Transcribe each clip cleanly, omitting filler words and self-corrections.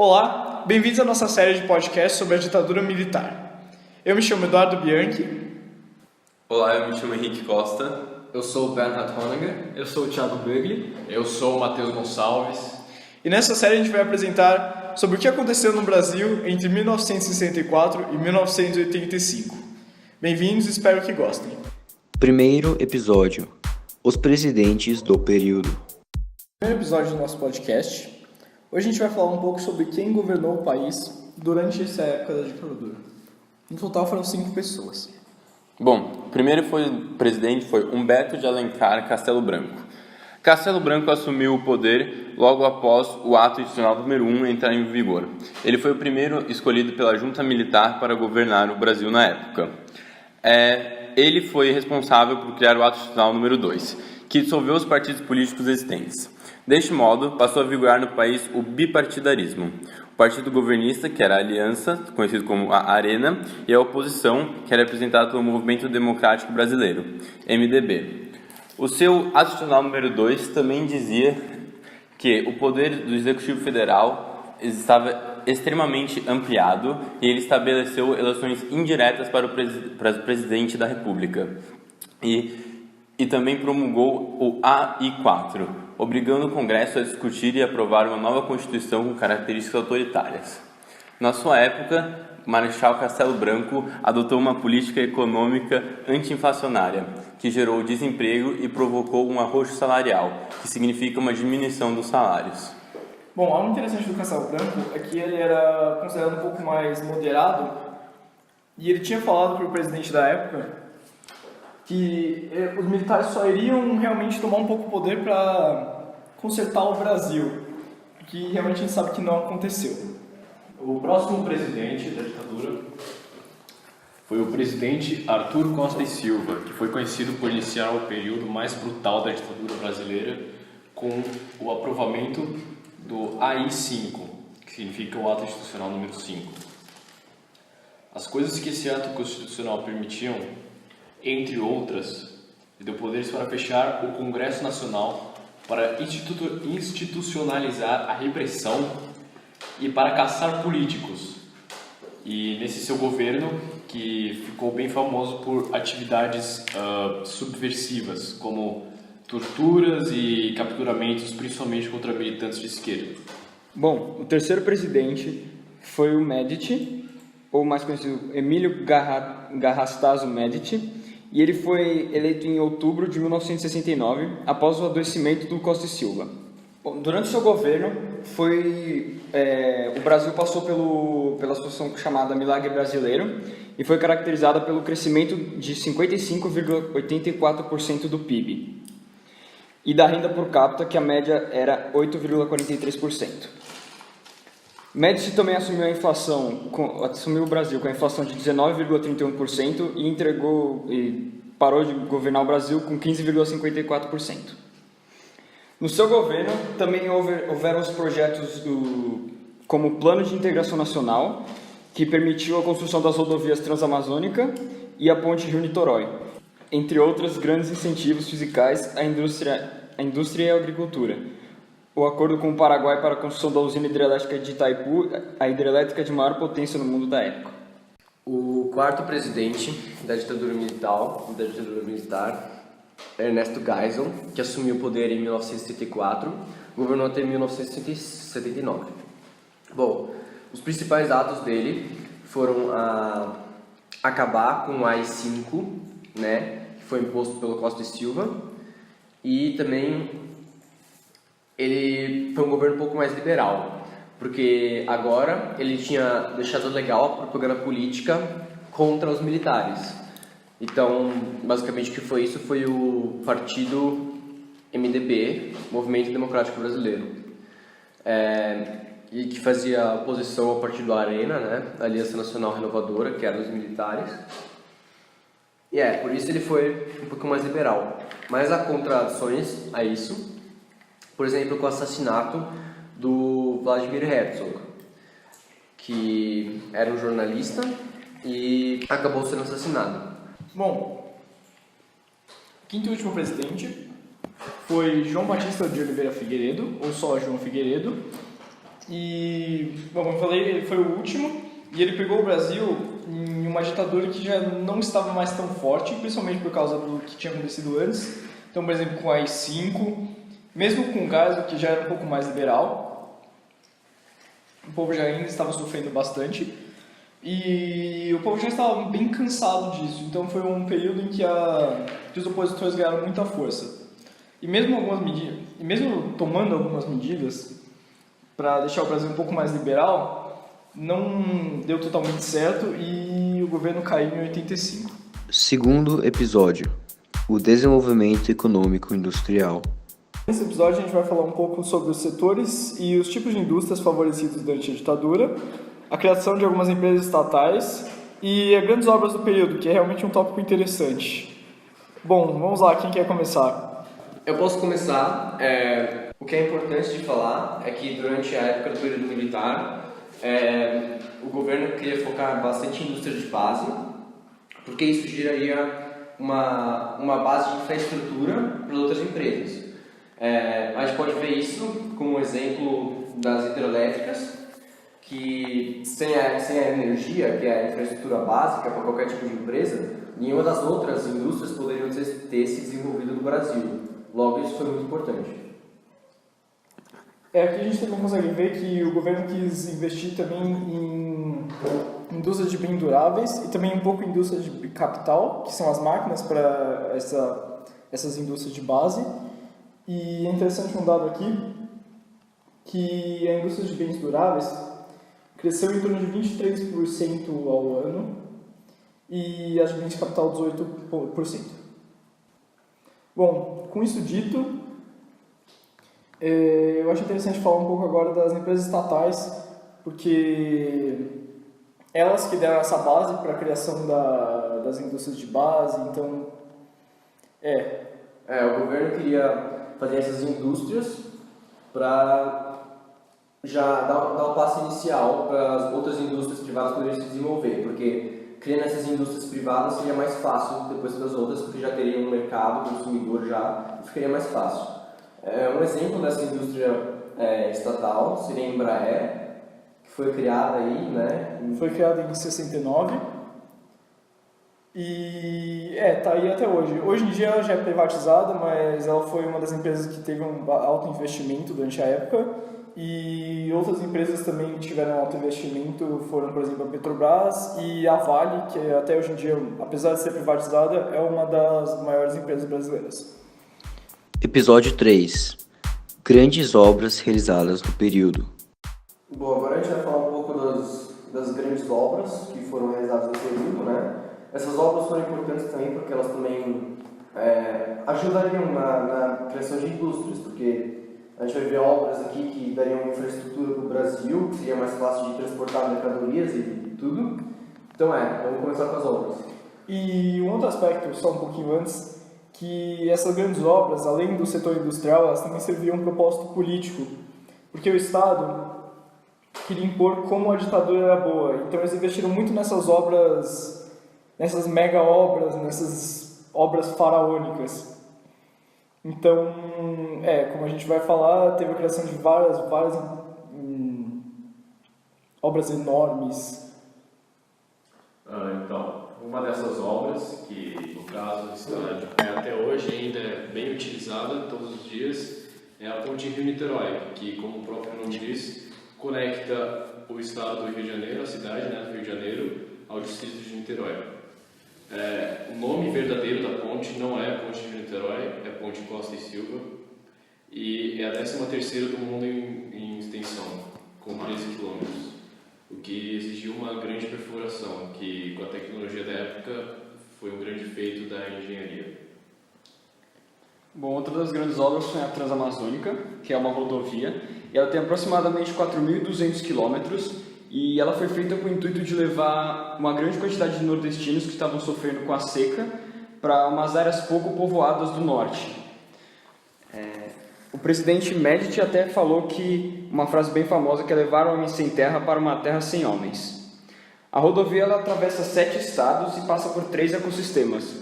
Olá, bem-vindos à nossa série de podcasts sobre a ditadura militar. Eu me chamo Eduardo Bianchi. Olá, eu me chamo Henrique Costa. Eu sou o Bernhard Honegger. Eu sou o Thiago Bugli. Eu sou o Matheus Gonçalves. E nessa série a gente vai apresentar sobre o que aconteceu no Brasil entre 1964 e 1985. Bem-vindos, espero que gostem. Primeiro episódio: Os presidentes do período. Primeiro episódio do nosso podcast. Hoje a gente vai falar um pouco sobre quem governou o país durante essa época da ditadura. No total foram 5 pessoas. Bom, o primeiro presidente foi Humberto de Alencar Castelo Branco. Castelo Branco assumiu o poder logo após o ato institucional número 1 entrar em vigor. Ele foi o primeiro escolhido pela junta militar para governar o Brasil na época. Ele foi responsável por criar o ato institucional número 2, que dissolveu os partidos políticos existentes. Deste modo, passou a vigorar no país o bipartidarismo. O partido governista, que era a Aliança, conhecido como a Arena, e a oposição, que era representada pelo Movimento Democrático Brasileiro, MDB. O seu ato institucional número 2 também dizia que o poder do Executivo Federal estava extremamente ampliado e ele estabeleceu eleições indiretas para o presidente da República. E também promulgou o AI-4, obrigando o Congresso a discutir e aprovar uma nova Constituição com características autoritárias. Na sua época, Marechal Castelo Branco adotou uma política econômica anti-inflacionária, que gerou desemprego e provocou um arroxo salarial, que significa uma diminuição dos salários. Bom, algo interessante do Castelo Branco é que ele era considerado um pouco mais moderado e ele tinha falado para o presidente da época que os militares só iriam realmente tomar um pouco o poder para consertar o Brasil, que realmente a gente sabe que não aconteceu. O próximo presidente da ditadura foi o presidente Arthur Costa e Silva, que foi conhecido por iniciar o período mais brutal da ditadura brasileira com o aprovamento do AI-5, que significa o Ato Institucional número 5. As coisas que esse ato constitucional permitiam, entre outras, deu poderes para fechar o Congresso Nacional, para institucionalizar a repressão e para caçar políticos. E nesse seu governo, que ficou bem famoso por atividades subversivas, como torturas e capturamentos, principalmente contra militantes de esquerda. Bom, o terceiro presidente foi o Medici, ou mais conhecido Emílio Garrastazu Medici, e ele foi eleito em outubro de 1969, após o adoecimento do Costa e Silva. Bom, durante seu governo, o Brasil passou pela situação chamada Milagre Brasileiro e foi caracterizada pelo crescimento de 55,84% do PIB e da renda por capita, que a média era 8,43%. Médici também assumiu o Brasil com a inflação de 19,31% e parou de governar o Brasil com 15,54%. No seu governo, também houveram os projetos como o Plano de Integração Nacional, que permitiu a construção das rodovias Transamazônica e a Ponte Rio-Niterói, entre outros grandes incentivos fiscais à indústria e à agricultura. O acordo com o Paraguai para a construção da usina hidrelétrica de Itaipu, a hidrelétrica de maior potência no mundo da época. O quarto presidente da ditadura militar, Ernesto Geisel, que assumiu o poder em 1974, governou até 1979. Bom, os principais atos dele foram acabar com o AI-5, né, que foi imposto pelo Costa e Silva, e também ele foi um governo um pouco mais liberal, porque agora ele tinha deixado legal a propaganda política contra os militares. Então, basicamente o que foi isso foi o partido MDB, Movimento Democrático Brasileiro, e que fazia oposição ao partido Arena, né, a Aliança Nacional Renovadora, que era dos militares. E por isso ele foi um pouco mais liberal. Mas há contradições a isso. Por exemplo, com o assassinato do Vladimir Herzog, que era um jornalista e acabou sendo assassinado. Bom, quinto e último presidente foi João Batista de Oliveira Figueiredo, ou só João Figueiredo, E, bom, como eu falei, ele foi o último e ele pegou o Brasil em uma ditadura que já não estava mais tão forte, principalmente por causa do que tinha acontecido antes. Então, por exemplo, com a AI-5, mesmo com o Geisel, que já era um pouco mais liberal, o povo já ainda estava sofrendo bastante e o povo já estava bem cansado disso. Então, foi um período em que os opositores ganharam muita força. E mesmo tomando algumas medidas para deixar o Brasil um pouco mais liberal, não deu totalmente certo e o governo caiu em 85. Segundo episódio: o desenvolvimento econômico industrial. Nesse episódio a gente vai falar um pouco sobre os setores e os tipos de indústrias favorecidos durante a ditadura, a criação de algumas empresas estatais e as grandes obras do período, que é realmente um tópico interessante. Bom, vamos lá, quem quer começar? Eu posso começar. O que é importante de falar é que durante a época do período militar, o governo queria focar bastante em indústria de base, porque isso geraria uma base de infraestrutura para outras empresas. A gente pode ver isso como um exemplo das hidrelétricas, que sem a energia, que é a infraestrutura básica para qualquer tipo de empresa, nenhuma das outras indústrias poderiam ter se desenvolvido no Brasil. Logo, isso foi muito importante. Aqui a gente também consegue ver que o governo quis investir também em indústrias de bens duráveis e também um pouco em indústrias de capital, que são as máquinas para essas indústrias de base. E é interessante um dado aqui, que a indústria de bens duráveis cresceu em torno de 23% ao ano e as de bens de capital 18%. Bom, com isso dito, eu acho interessante falar um pouco agora das empresas estatais, porque elas que deram essa base para a criação das indústrias de base, então... O governo queria fazer essas indústrias para já dar um passo inicial para as outras indústrias privadas poderem se desenvolver, porque criando essas indústrias privadas seria mais fácil depois para as outras, porque já teria um mercado consumidor já, e ficaria mais fácil. Um exemplo dessa indústria estatal seria a Embraer, que foi criada aí, né? Foi criada em 69 e tá aí até hoje. Hoje em dia ela já é privatizada, mas ela foi uma das empresas que teve um alto investimento durante a época. E outras empresas também que tiveram alto investimento foram, por exemplo, a Petrobras e a Vale, que até hoje em dia, apesar de ser privatizada, é uma das maiores empresas brasileiras. Episódio 3: grandes obras realizadas no período. Bom, agora a gente vai falar um pouco das grandes obras que foram realizadas no período, né? Essas obras foram importantes também porque elas também ajudariam na criação de indústrias, porque a gente vai ver obras aqui que dariam infraestrutura para o Brasil, que seria mais fácil de transportar mercadorias e tudo. Então vamos começar com as obras. E um outro aspecto, só um pouquinho antes, que essas grandes obras, além do setor industrial, elas também serviam um propósito político, porque o Estado queria impor como a ditadura era boa. Então eles investiram muito nessas obras, nessas mega obras, nessas obras faraônicas. Então, como a gente vai falar, teve a criação de várias obras enormes. Então, uma dessas obras, que no caso até hoje ainda é bem utilizada todos os dias, é a Ponte Rio-Niterói, que, como o próprio nome diz, conecta o estado do Rio de Janeiro, a cidade do Rio de Janeiro, ao distrito de Niterói. O nome verdadeiro da ponte não é Ponte de Niterói, é Ponte Costa e Silva, e é a 13ª do mundo em extensão, com 13 quilômetros, o que exigiu uma grande perfuração, que com a tecnologia da época foi um grande feito da engenharia. Bom, outra das grandes obras foi a Transamazônica, que é uma rodovia, e ela tem aproximadamente 4.200 quilômetros, e ela foi feita com o intuito de levar uma grande quantidade de nordestinos que estavam sofrendo com a seca para umas áreas pouco povoadas do norte. O presidente Médici até falou que uma frase bem famosa que é levar o homem sem terra para uma terra sem homens. A rodovia ela atravessa 7 estados e passa por 3 ecossistemas,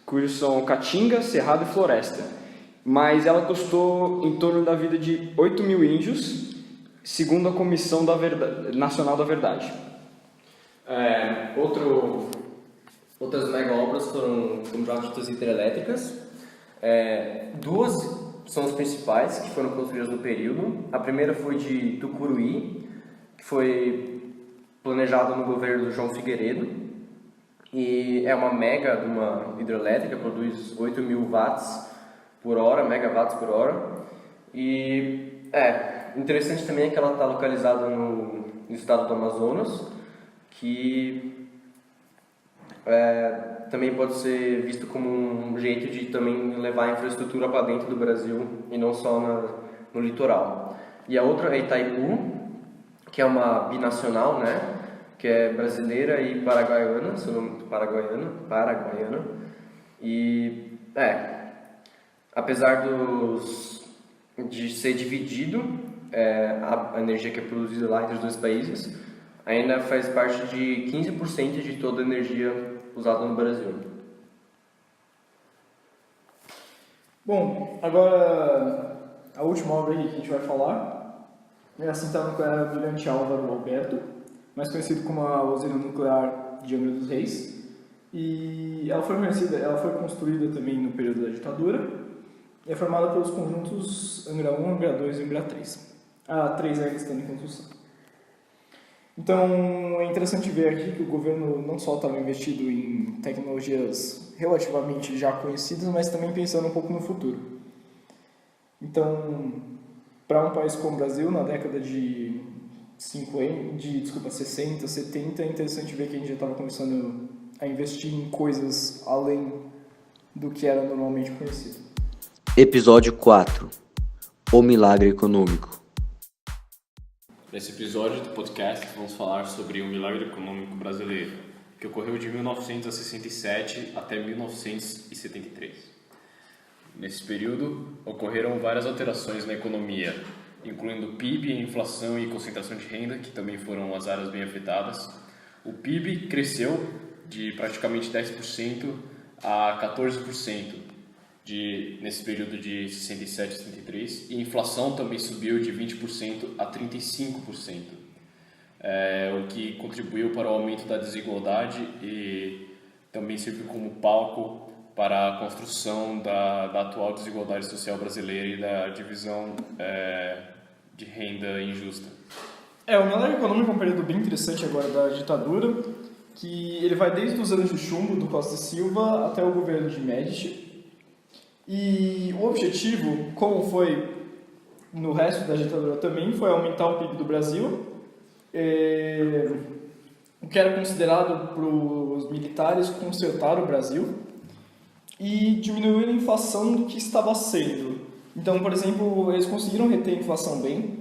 cujos são Caatinga, Cerrado e Floresta. Mas ela custou em torno da vida de 8.000 índios segundo a Comissão Nacional da Verdade. Outras mega obras foram como jatos hidrelétricas. Duas são as principais que foram construídas no período. A primeira foi de Tucuruí, que foi planejada no governo do João Figueiredo, e é uma mega de uma hidrelétrica, produz 8.000 megawatts por hora. E interessante também é que ela está localizada no estado do Amazonas, que também pode ser visto como um jeito de também levar a infraestrutura para dentro do Brasil e não só no litoral. E a outra é Itaipu, que é uma binacional, né? Que é brasileira e paraguaiana, seu nome paraguaiana. E apesar de ser dividido a energia que é produzida lá entre os dois países, ainda faz parte de 15% de toda a energia usada no Brasil. Bom, agora a última obra aqui que a gente vai falar é a central nuclear Brilhante Álvaro Alberto, mais conhecido como a usina nuclear de Angra dos Reis. E ela foi construída também no período da ditadura e é formada pelos conjuntos Angra 1, Angra 2 e Angra 3. A 3 ainda está em construção. Então, é interessante ver aqui que o governo não só estava investido em tecnologias relativamente já conhecidas, mas também pensando um pouco no futuro. Então, para um país como o Brasil, na década de 60, 70, é interessante ver que a gente já estava começando a investir em coisas além do que era normalmente conhecido. Episódio 4. O milagre econômico. Nesse episódio do podcast, vamos falar sobre o milagre econômico brasileiro, que ocorreu de 1967 até 1973. Nesse período, ocorreram várias alterações na economia, incluindo PIB, inflação e concentração de renda, que também foram as áreas bem afetadas. O PIB cresceu de praticamente 10% a 14% nesse período de 67 a 73, e a inflação também subiu de 20% a 35%, o que contribuiu para o aumento da desigualdade e também serviu como palco para a construção da atual desigualdade social brasileira e da divisão de renda injusta. O milagre econômico é um período bem interessante agora da ditadura, que ele vai desde os anos de chumbo do Costa e Silva até o governo de Médici. E o objetivo, como foi no resto da ditadura também, foi aumentar o PIB do Brasil, o que era considerado para os militares consertar o Brasil, e diminuir a inflação do que estava sendo. Então, por exemplo, eles conseguiram reter a inflação bem,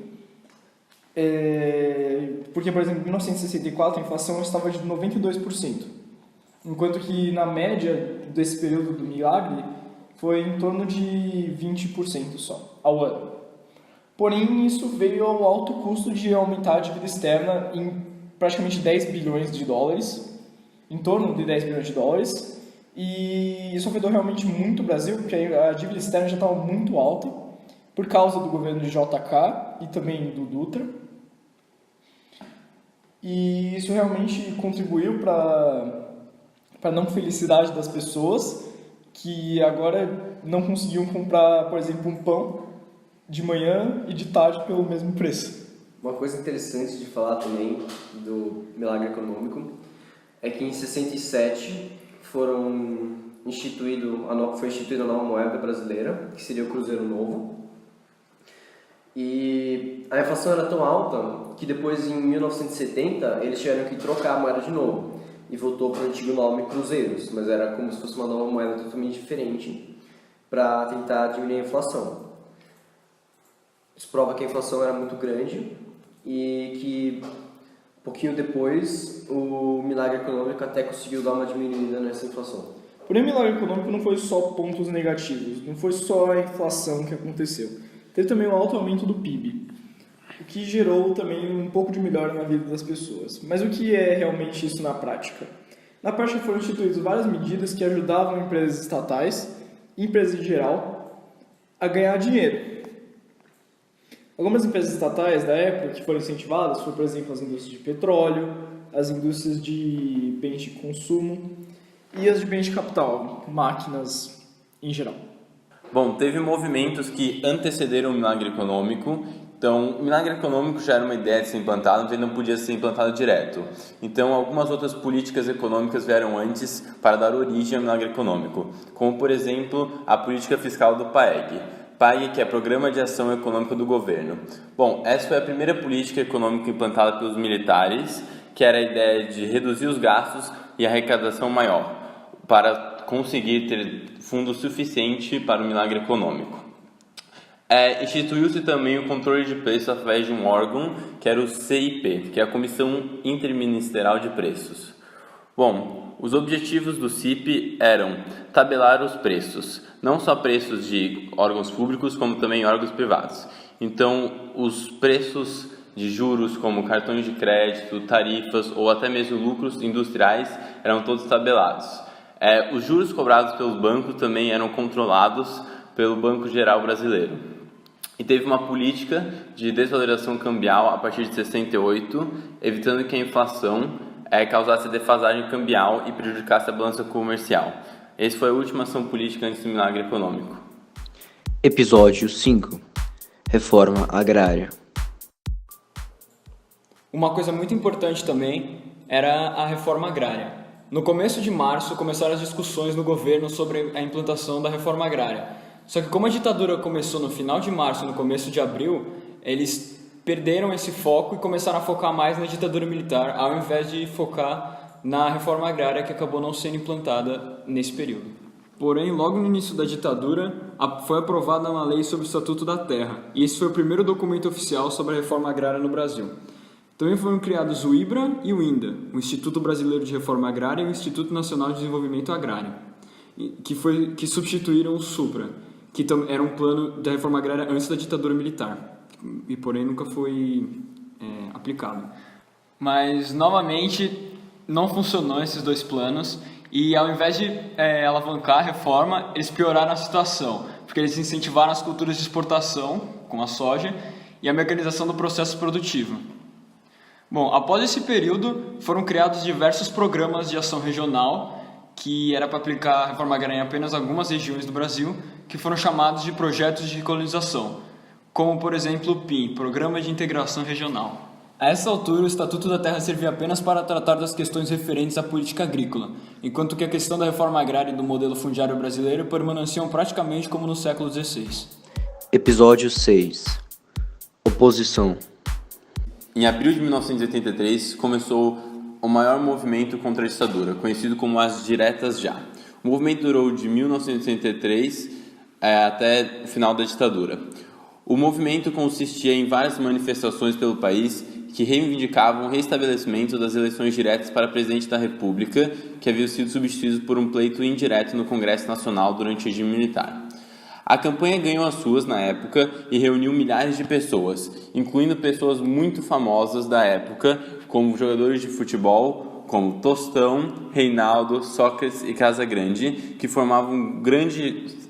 porque, por exemplo, em 1964 a inflação estava de 92%, enquanto que na média desse período do milagre foi em torno de 20% só, ao ano. Porém, isso veio ao alto custo de aumentar a dívida externa em praticamente 10 bilhões de dólares, em torno de 10 bilhões de dólares, e isso afetou realmente muito o Brasil, porque a dívida externa já estava muito alta, por causa do governo de JK e também do Dutra. E isso realmente contribuiu para a não felicidade das pessoas, que agora não conseguiam comprar, por exemplo, um pão de manhã e de tarde pelo mesmo preço. Uma coisa interessante de falar também do milagre econômico é que em 67 foi instituída a nova moeda brasileira, que seria o Cruzeiro Novo. E a inflação era tão alta que depois, em 1970, eles tiveram que trocar a moeda de novo. E voltou para o antigo nome Cruzeiros, mas era como se fosse uma nova moeda totalmente diferente para tentar diminuir a inflação. Isso prova que a inflação era muito grande e que, um pouquinho depois, o milagre econômico até conseguiu dar uma diminuída nessa inflação. Porém, o milagre econômico não foi só pontos negativos, não foi só a inflação que aconteceu. Teve também um alto aumento do PIB, o que gerou também um pouco de melhora na vida das pessoas. Mas o que é realmente isso na prática? Na prática foram instituídas várias medidas que ajudavam empresas estatais, empresas em geral, a ganhar dinheiro. Algumas empresas estatais da época que foram incentivadas foram, por exemplo, as indústrias de petróleo, as indústrias de bens de consumo e as de bens de capital, máquinas em geral. Bom, teve movimentos que antecederam o milagre econômico. Então, o milagre econômico já era uma ideia de ser implantado, mas ele não podia ser implantado direto. Então, algumas outras políticas econômicas vieram antes para dar origem ao milagre econômico, como, por exemplo, a política fiscal do PAEG. PAEG, que é Programa de Ação Econômica do Governo. Bom, essa foi a primeira política econômica implantada pelos militares, que era a ideia de reduzir os gastos e arrecadação maior, para conseguir ter fundo suficiente para o milagre econômico. Instituiu-se também o controle de preços através de um órgão, que era o CIP, que é a Comissão Interministerial de Preços. Bom, os objetivos do CIP eram tabelar os preços, não só preços de órgãos públicos, como também órgãos privados. Então, os preços de juros, como cartões de crédito, tarifas ou até mesmo lucros industriais, eram todos tabelados. Os juros cobrados pelos bancos também eram controlados pelo Banco Geral Brasileiro. E teve uma política de desvalorização cambial a partir de 68, evitando que a inflação causasse defasagem cambial e prejudicasse a balança comercial. Essa foi a última ação política antes do milagre econômico. Episódio 5. Reforma agrária. Uma coisa muito importante também era a reforma agrária. No começo de março começaram as discussões no governo sobre a implantação da reforma agrária. Só que como a ditadura começou no final de março e no começo de abril, eles perderam esse foco e começaram a focar mais na ditadura militar, ao invés de focar na reforma agrária, que acabou não sendo implantada nesse período. Porém, logo no início da ditadura, foi aprovada uma lei sobre o Estatuto da Terra, e esse foi o primeiro documento oficial sobre a reforma agrária no Brasil. Também foram criados o IBRA e o INDA, o Instituto Brasileiro de Reforma Agrária e o Instituto Nacional de Desenvolvimento Agrário, que substituíram o SUPRA, que era um plano da reforma agrária antes da ditadura militar, e porém nunca foi aplicado. Mas, novamente, não funcionou esses dois planos, e ao invés de alavancar a reforma, eles pioraram a situação, porque eles incentivaram as culturas de exportação, como a soja, e a mecanização do processo produtivo. Bom, após esse período, foram criados diversos programas de ação regional, que era para aplicar a reforma agrária em apenas algumas regiões do Brasil, que foram chamados de projetos de colonização, como, por exemplo, o PIN, Programa de Integração Regional. A essa altura, o Estatuto da Terra servia apenas para tratar das questões referentes à política agrícola, enquanto que a questão da reforma agrária e do modelo fundiário brasileiro permaneciam praticamente como no século XVI. Episódio 6. Oposição. Em abril de 1983, começou o maior movimento contra a ditadura, conhecido como as Diretas Já. O movimento durou de 1983 até o final da ditadura. O movimento consistia em várias manifestações pelo país que reivindicavam o restabelecimento das eleições diretas para presidente da República, que haviam sido substituídos por um pleito indireto no Congresso Nacional durante o regime militar. A campanha ganhou as ruas na época e reuniu milhares de pessoas, incluindo pessoas muito famosas da época, como jogadores de futebol, como Tostão, Reinaldo, Sócrates e Casagrande, que formavam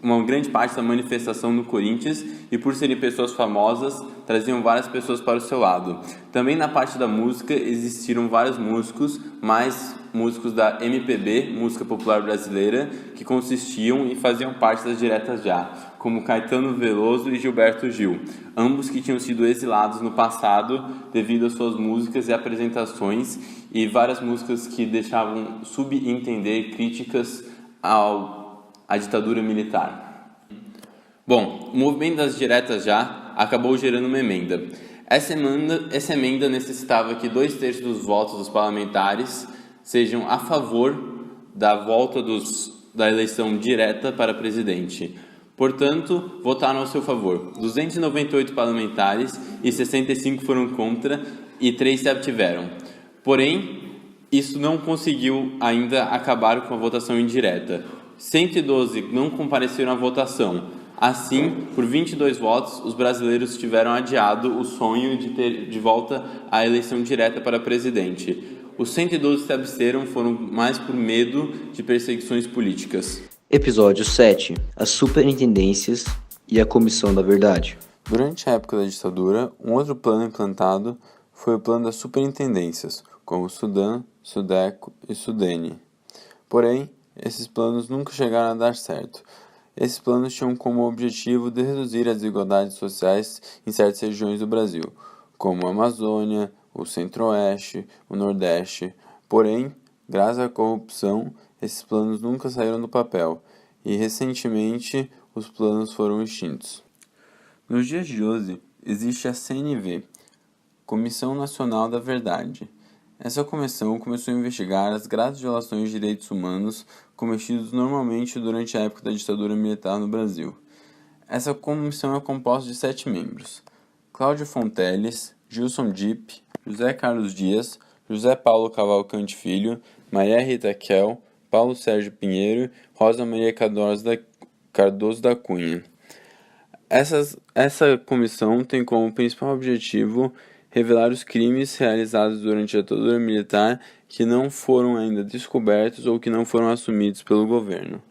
uma grande parte da manifestação no Corinthians e, por serem pessoas famosas, traziam várias pessoas para o seu lado. Também na parte da música existiram vários músicos, mais músicos da MPB, Música Popular Brasileira, que consistiam e faziam parte das Diretas Já, como Caetano Veloso e Gilberto Gil, ambos que tinham sido exilados no passado devido às suas músicas e apresentações, e várias músicas que deixavam subentender críticas à ditadura militar. Bom, o movimento das Diretas Já acabou gerando uma emenda. Essa emenda necessitava que 2/3 dos votos dos parlamentares sejam a favor da volta da eleição direta para presidente. Portanto, votaram a seu favor 298 parlamentares e 65 foram contra e 3 se abstiveram. Porém, isso não conseguiu ainda acabar com a votação indireta. 112 não compareceram à votação. Assim, por 22 votos, os brasileiros tiveram adiado o sonho de ter de volta a eleição direta para presidente. Os 112 que se absteram foram mais por medo de perseguições políticas. Episódio 7. As Superintendências e a Comissão da Verdade. Durante a época da ditadura, um outro plano implantado foi o plano das superintendências, como Sudã, Sudeco e Sudene. Porém, esses planos nunca chegaram a dar certo. Esses planos tinham como objetivo de reduzir as desigualdades sociais em certas regiões do Brasil, como a Amazônia, o Centro-Oeste, o Nordeste. Porém, graças à corrupção, esses planos nunca saíram do papel e, recentemente, os planos foram extintos. Nos dias de hoje, existe a CNV, Comissão Nacional da Verdade. Essa comissão começou a investigar as graves violações de direitos humanos cometidos normalmente durante a época da ditadura militar no Brasil. Essa comissão é composta de 7 membros: Cláudio Fonteles, Gilson Dipp, José Carlos Dias, José Paulo Cavalcante Filho, Maria Rita Kel, Paulo Sérgio Pinheiro, Rosa Maria Cardoso da Cunha. Essa comissão tem como principal objetivo revelar os crimes realizados durante a ditadura militar que não foram ainda descobertos ou que não foram assumidos pelo governo.